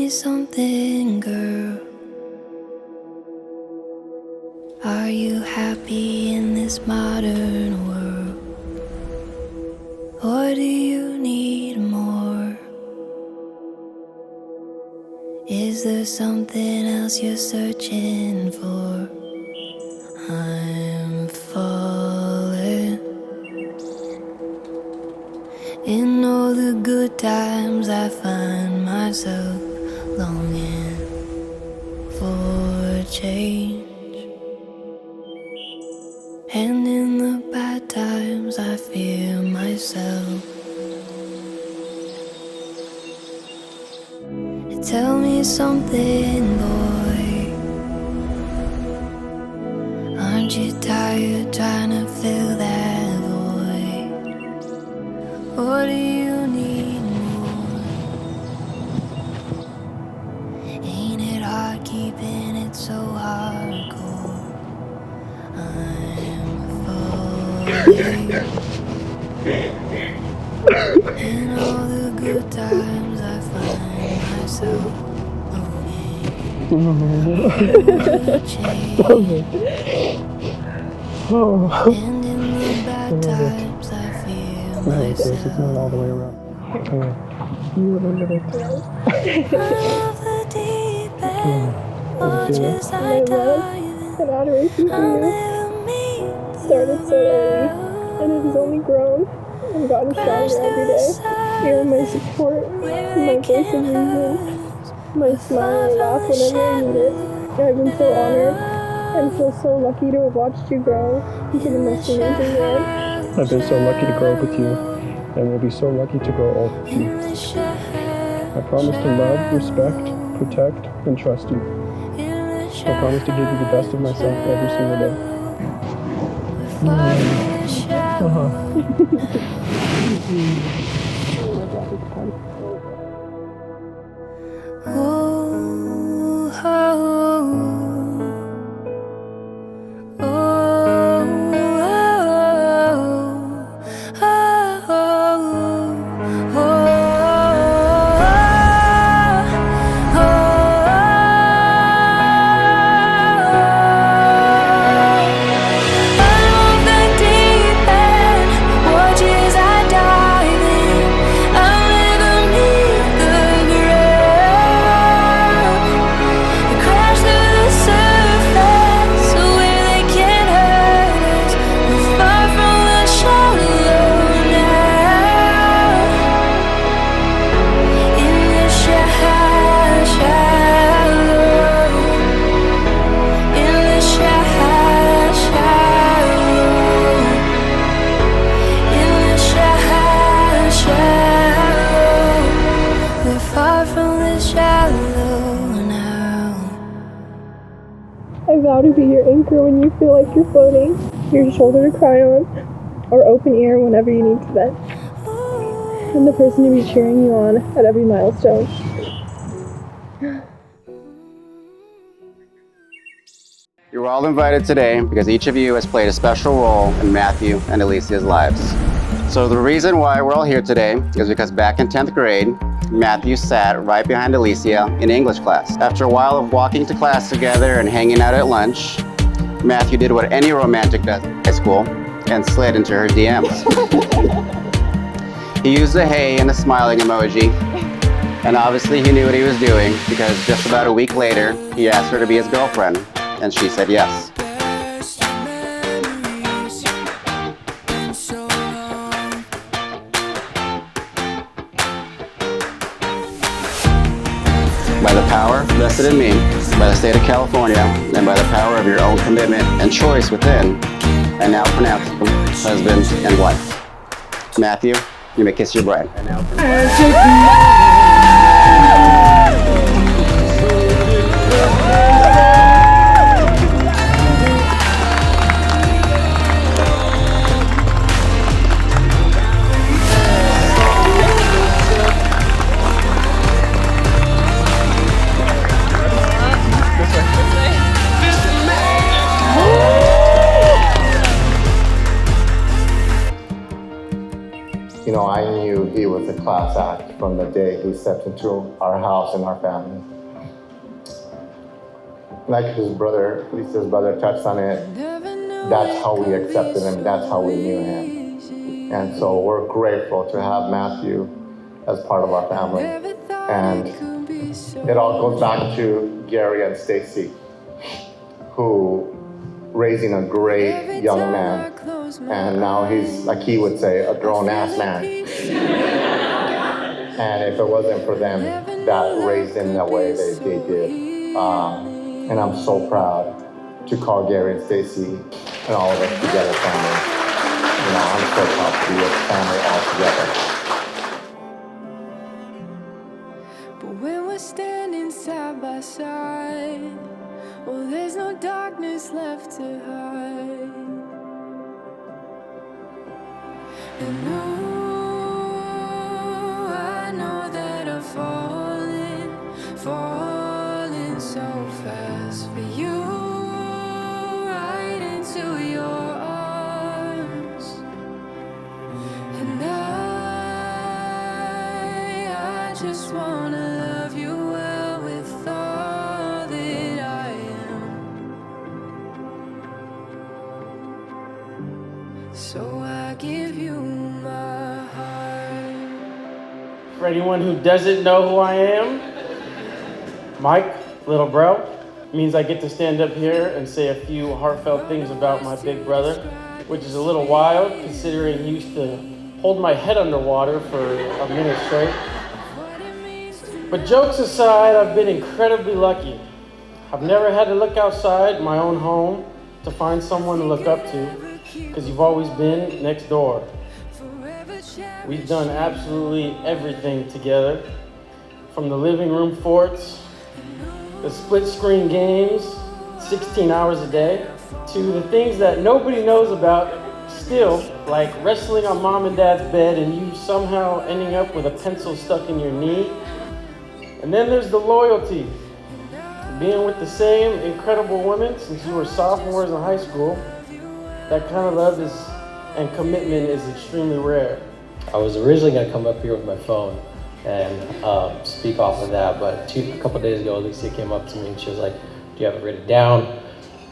me something, girl. Are you happy in this modern world? Or do you need more? Is there something else you're searching for? I'm falling. In all the good times I find myself longing for change. And in the bad times I fear myself. Tell me something, boy. Aren't you tired trying to fill that void? Or do you need more? Ain't it hard keeping it so hardcore? I'm falling. In all the good times I find myself longing for change. And in the bad times I fear myself. It's not all the way around. You remember it. I love the deep end, watch as I dive in. An adoration for I'll you never meet started so early, and it has only grown and gotten stronger every day. You're my support, my voice of reason, my smile and laugh whenever I need it. I've been so honored and feel so lucky to have watched you grow into the most amazing man. I've been so lucky to grow up with you, and will be so lucky to grow old with you. I promise to love, respect, protect, and trust you. I promise to give you the best of myself every single day. I vow to be your anchor when you feel like you're floating, your shoulder to cry on, or open ear whenever you need to vent, and the person to be cheering you on at every milestone. You're all invited today because each of you has played a special role in Matthew and Alyssia's lives. So the reason why we're all here today is because back in 10th grade, Matthew sat right behind Alyssia in English class. After a while of walking to class together and hanging out at lunch, Matthew did what any romantic does in high school and slid into her DMs. He used a hey and a smiling emoji, and obviously he knew what he was doing because just about a week later, he asked her to be his girlfriend, and she said yes. By the power vested in me, by the state of California, and by the power of your own commitment and choice within, I now pronounce you husband and wife. Matthew, you may kiss your bride. You know, I knew he was a class act. from the day he stepped into our house and our family. Like his brother, at least his brother touched on it, that's how we accepted him, that's how we knew him. And so we're grateful to have Matthew as part of our family. And it all goes back to Gary and Stacy, who raising a great young man. And now he's, like he would say, a grown-ass man. And if it wasn't for them that raised him that way they did. And I'm so proud to call Gary and Stacy and all of us together family. You know, I'm so proud to be a family all together. But when we're standing side by side, well, there's no darkness left to hide. And I know that I've fallen so fast for you, right into your arms. And I just wanna love you well with all that I am. So I give you my heart. For anyone who doesn't know who I am, Mike, little bro, means I get to stand up here and say a few heartfelt things about my big brother, which is a little wild considering he used to hold my head underwater for a minute straight. But jokes aside, I've been incredibly lucky. I've never had to look outside my own home to find someone to look up to, because you've always been next door. We've done absolutely everything together, from the living room forts, the split screen games, 16 hours a day, to the things that nobody knows about still, like wrestling on mom and dad's bed and you somehow ending up with a pencil stuck in your knee. And then there's the loyalty, being with the same incredible women since you were sophomores in high school. That kind of love and commitment is extremely rare. I was originally going to come up here with my phone and speak off of that, but a couple days ago, Alyssia came up to me and she was like, "Do you have it written down?"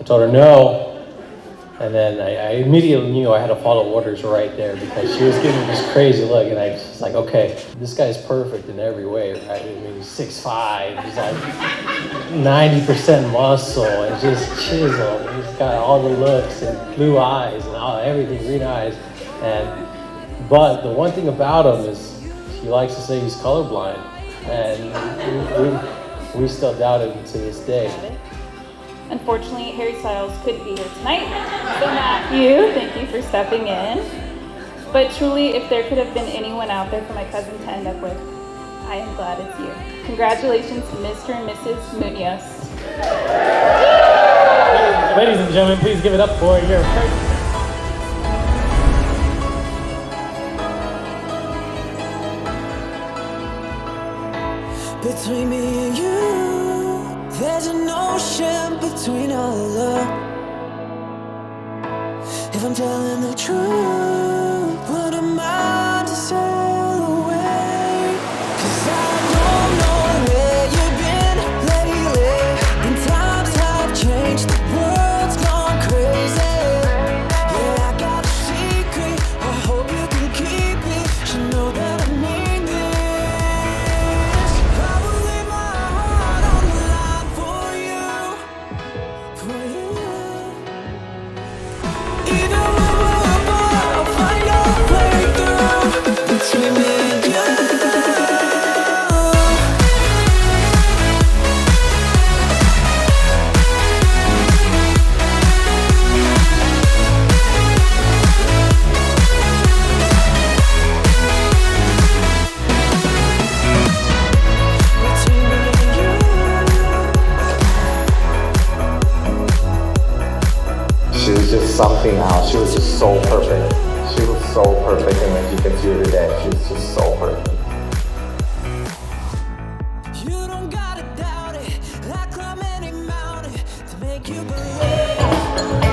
I told her no, and then I immediately knew I had to follow orders right there because she was giving me this crazy look, and I was like, okay, this guy's perfect in every way, right? I mean, he's 6'5", he's like 90% muscle, and just chiseled. He's got all the looks and blue eyes and everything, green eyes, but the one thing about him is he likes to say he's colorblind, and we still doubt him to this day. Unfortunately, Harry Styles couldn't be here tonight, so Matthew, thank you for stepping in. But truly, if there could have been anyone out there for my cousin to end up with, I am glad it's you. Congratulations, Mr. and Mrs. Munoz. Ladies and gentlemen, please give it up for your first. Between me and you, there's an ocean between our love. If I'm telling the truth, what am I to sail away? 'Cause I don't know where you've been lately, and times have changed, the world's gone crazy. Yeah, I got a secret, I hope you can keep it. You know that I mean this. I will lay my heart on the line for you, for you. Even when we're apart, I'll find your breakthrough between me and you. Between me and you. She was just something else. She was just so perfect. She was so perfect, and as you can see her today, she was just so perfect. You don't gotta doubt it. I climb any mountain to make you believe.